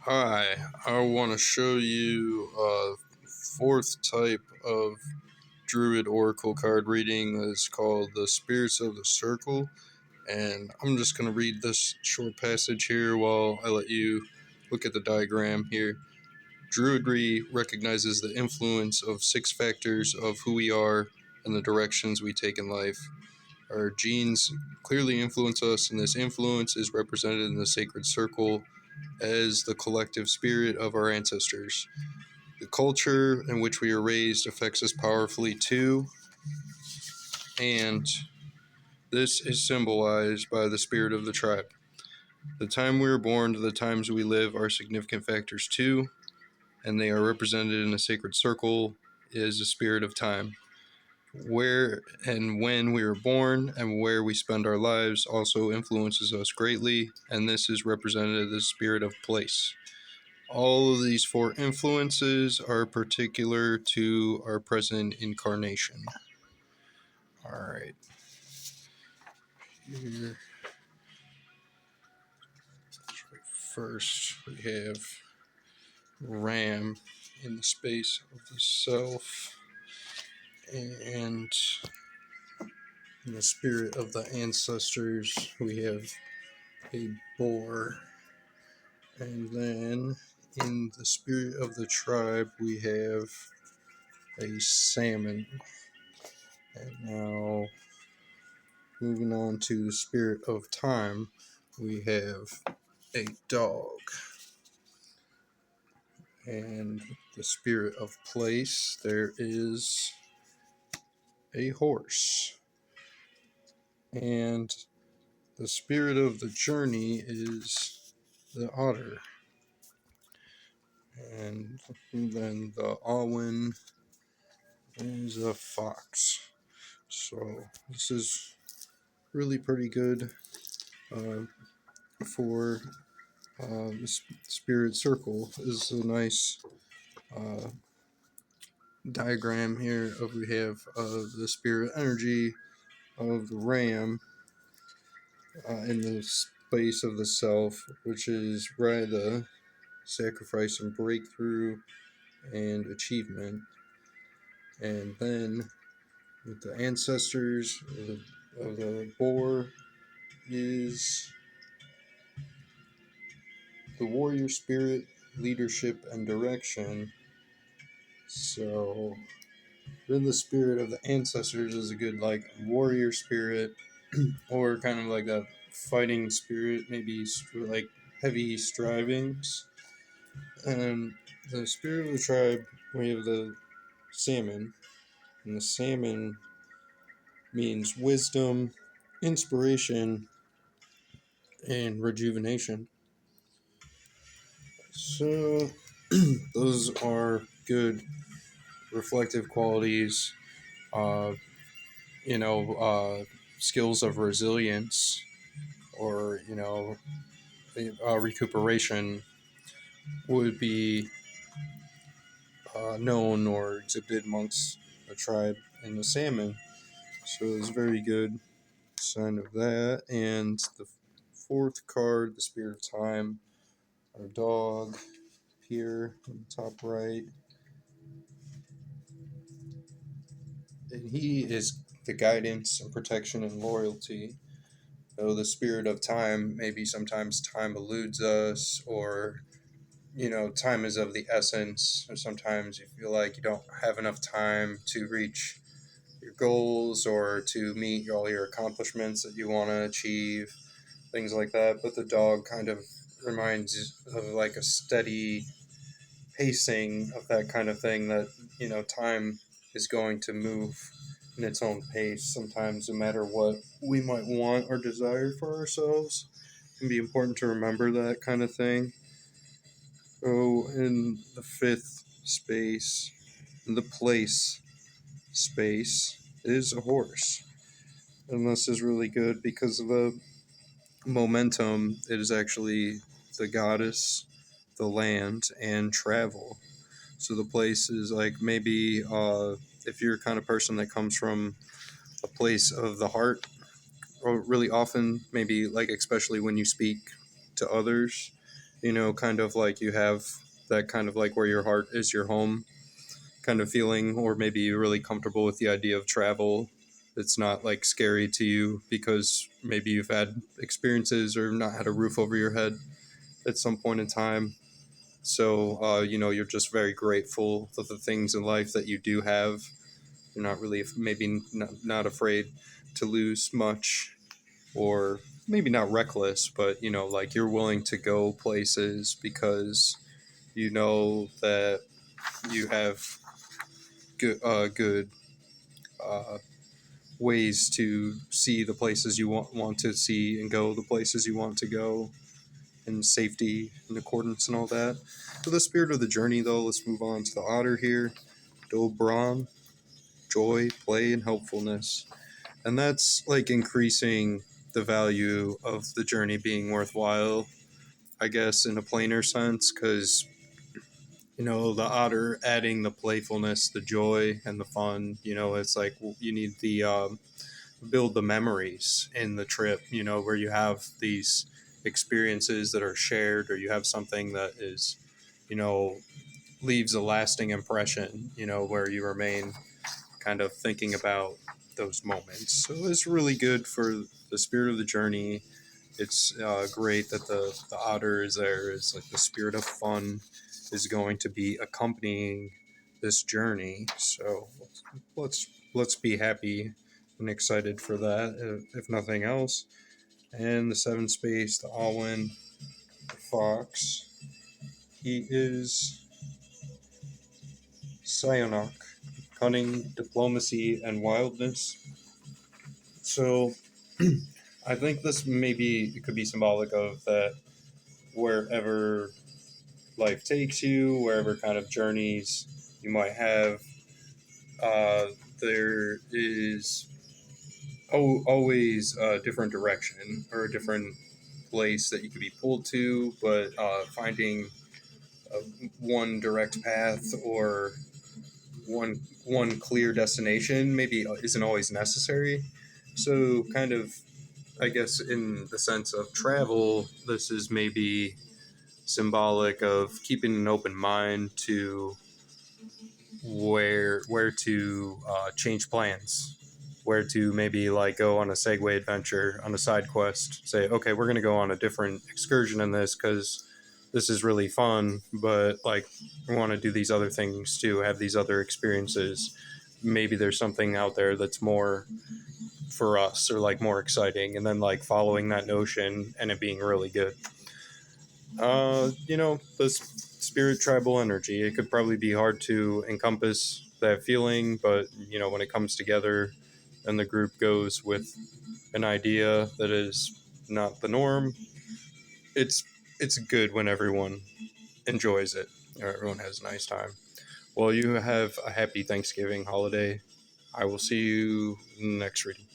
Hi, I want to show you a fourth type of Druid Oracle card reading that is called the Spirits of the Circle. And I'm just going to read this short passage here while I let you look at the diagram here. Druidry recognizes the influence of 6 factors of who we are and the directions we take in life. Our genes clearly influence us, and this influence is represented in the sacred circle as the collective spirit of our ancestors. The culture in which we are raised affects us powerfully too, and this is symbolized by the spirit of the tribe. The time we are born to the times we live are significant factors too, and they are represented in a sacred circle is the spirit of time. Where and when we are born and where we spend our lives also influences us greatly, and this is represented as the spirit of place. All of these 4 influences are particular to our present incarnation. All right. Here, first, we have Ram in the space of the self, and in the spirit of the ancestors, we have a boar. And then in the spirit of the tribe, we have a salmon. And now, moving on to the spirit of time, we have a dog. And the spirit of place, there is a horse. And the spirit of the journey is the otter. And then the Alwyn is a fox. So this is really pretty good for the spirit circle. Is a nice diagram here of we have the spirit energy of the ram in the space of the self, which is right the sacrifice and breakthrough and achievement. And then with the ancestors of the boar is the warrior spirit, leadership, and direction. So then the spirit of the ancestors is a good like warrior spirit or kind of like that fighting spirit, maybe like heavy strivings. And the spirit of the tribe, we have the salmon, and the salmon means wisdom, inspiration, and rejuvenation. So those are good reflective qualities, uh, skills of resilience or, recuperation would be known or exhibited amongst the tribe and the salmon. So it's very good sign of that. And the fourth card, the Spirit of Time, our dog here in the top right. And he is the guidance and protection and loyalty. So the spirit of time, maybe sometimes time eludes us, or time is of the essence, or sometimes you feel like you don't have enough time to reach your goals or to meet all your accomplishments that you want to achieve, things like that. But the dog kind of reminds of like a steady pacing of that kind of thing, that time is going to move in its own pace sometimes, no matter what we might want or desire for ourselves. It can be important to remember that kind of thing. So in the fifth space, in the place space, is a horse. And this is really good because of the momentum. It is actually the goddess, the land, and travel. So the place is like maybe if you're a kind of person that comes from a place of the heart, or really often, maybe like especially when you speak to others, kind of like you have that kind of like where your heart is your home kind of feeling, or maybe you're really comfortable with the idea of travel. It's not like scary to you because maybe you've had experiences or not had a roof over your head at some point in time. So, you're just very grateful for the things in life that you do have. You're not really, maybe not afraid to lose much, or maybe not reckless, but, like you're willing to go places because you know that you have good uh, ways to see the places you want to see and go the places you want to go in safety and accordance and all that. For the spirit of the journey, though, let's move on to the otter here. Dobron, joy, play, and helpfulness. And that's like increasing the value of the journey being worthwhile, I guess, in a plainer sense, because, the otter adding the playfulness, the joy, and the fun, it's like you need the build the memories in the trip, where you have these experiences that are shared, or you have something that is, you know, leaves a lasting impression, where you remain kind of thinking about those moments. So it's really good for the spirit of the journey. It's great that the otter is there. It's like the spirit of fun is going to be accompanying this journey. So let's let's be happy and excited for that, if nothing else. And the seven space, the Alwyn, the fox. He is Sionok, cunning, diplomacy, and wildness. So I think this maybe it could be symbolic of that wherever life takes you, wherever kind of journeys you might have, uh, there is always a different direction or a different place that you could be pulled to, but finding uh, one direct path or one clear destination maybe isn't always necessary. So, kind of, I guess, in the sense of travel, this is maybe symbolic of keeping an open mind to where to change plans, where to maybe like go on a segue adventure on a side quest. Say, okay, we're gonna go on a different excursion in this because this is really fun, but like we want to do these other things too, have these other experiences. Maybe there's something out there that's more for us or like more exciting, and then like following that notion and it being really good. The spirit tribal energy. It could probably be hard to encompass that feeling, but when it comes together and the group goes with an idea that is not the norm, it's it's good when everyone enjoys it or everyone has a nice time. Well, you have a happy Thanksgiving holiday. I will see you next reading.